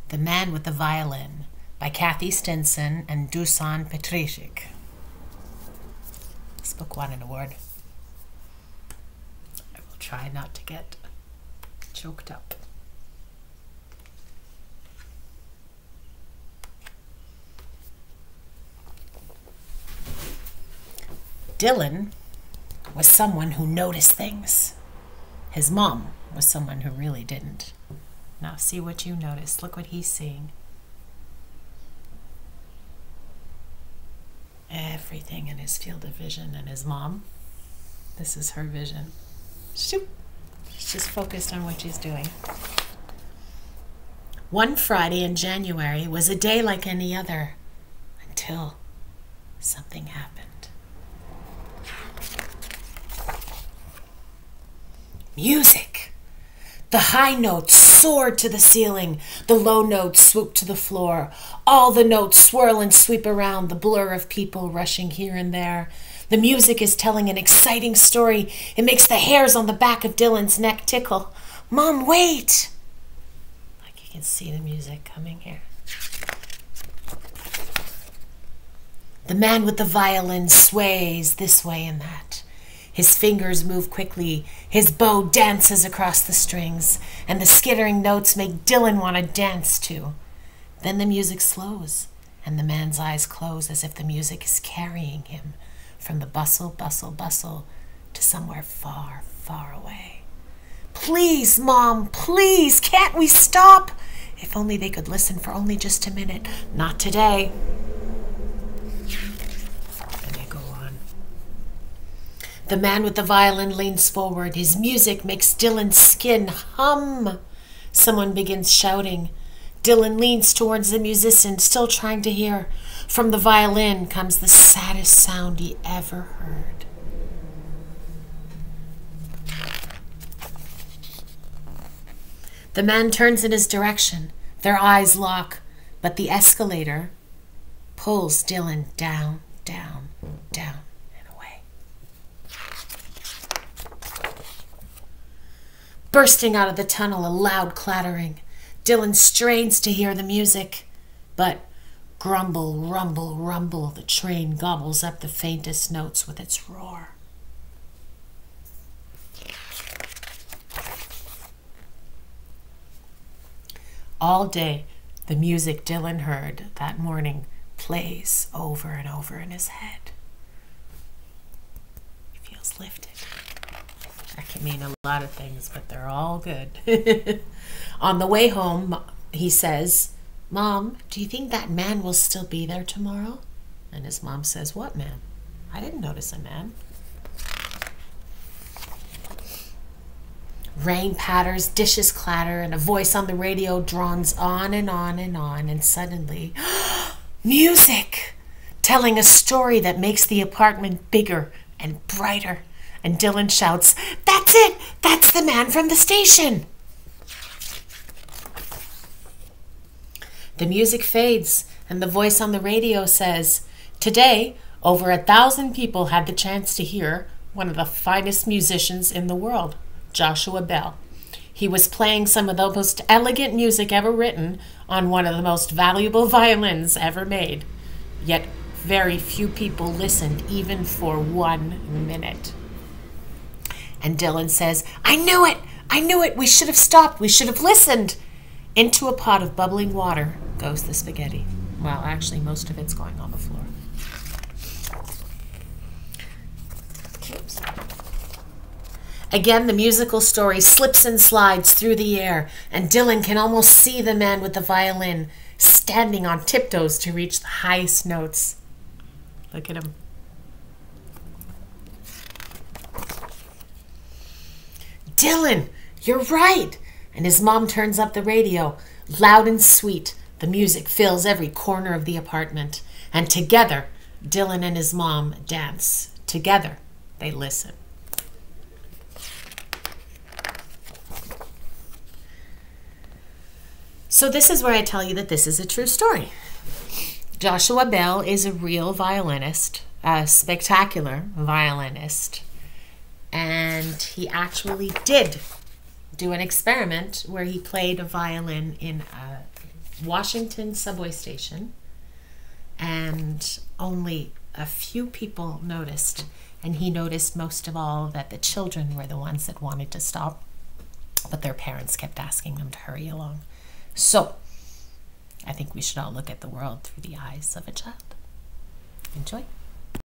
The Man with the Violin by Stinson and Petricic. This book won an award. I will try not to get choked up. Dylan was someone who noticed things. His mom was someone who really didn't. Now see what you notice. Look what he's seeing. Everything in his field of vision. And his mom, this is her vision. Shoop. She's just focused on what she's doing. One Friday in January was a day like any other until something happened. Music! The high notes soared to the ceiling. The low notes swooped to the floor. All the notes swirl and sweep around, the blur of people rushing here and there. The music is telling an exciting story. It makes the hairs on the back of Dylan's neck tickle. Mom, wait! Like you can see the music coming here. The man with the violin sways this way and that. His fingers move quickly, his bow dances across the strings, and the skittering notes make Dylan want to dance too. Then the music slows, and the man's eyes close as if the music is carrying him from the bustle, bustle, bustle to somewhere far, far away. Please, Mom, please, can't we stop? If only they could listen for only just a minute. Not today. The man with the violin leans forward. His music makes Dylan's skin hum. Someone begins shouting. Dylan leans towards the musician, still trying to hear. From the violin comes the saddest sound he ever heard. The man turns in his direction. Their eyes lock, but the escalator pulls Dylan down, down, down. Bursting out of the tunnel, a loud clattering. Dylan strains to hear the music, but grumble, rumble, rumble, the train gobbles up the faintest notes with its roar. All day, the music Dylan heard that morning plays over and over in his head. He feels lifted. That can mean a lot of things, but they're all good. On the way home, he says, Mom, do you think that man will still be there tomorrow? And his mom says, what man? I didn't notice a man. Rain patters, dishes clatter, and a voice on the radio drones on and on and on, and suddenly, music! Telling a story that makes the apartment bigger and brighter. And Dylan shouts, that's it! That's the man from the station! The music fades, and the voice on the radio says, today, over 1,000 people had the chance to hear one of the finest musicians in the world, Joshua Bell. He was playing some of the most elegant music ever written on one of the most valuable violins ever made. Yet very few people listened even for 1 minute. And Dylan says, I knew it! I knew it! We should have stopped! We should have listened! Into a pot of bubbling water goes the spaghetti. Well, actually, most of it's going on the floor. Oops. Again, the musical story slips and slides through the air, and Dylan can almost see the man with the violin standing on tiptoes to reach the highest notes. Look at him. Dylan, you're right. And his mom turns up the radio. Loud and sweet, the music fills every corner of the apartment. And together, Dylan and his mom dance. Together, they listen. So this is where I tell you that this is a true story. Joshua Bell is a real violinist, a spectacular violinist. And he actually did do an experiment where he played a violin in a Washington subway station, and only a few people noticed. And he noticed most of all that the children were the ones that wanted to stop, but their parents kept asking them to hurry along. So, I think we should all look at the world through the eyes of a child. Enjoy.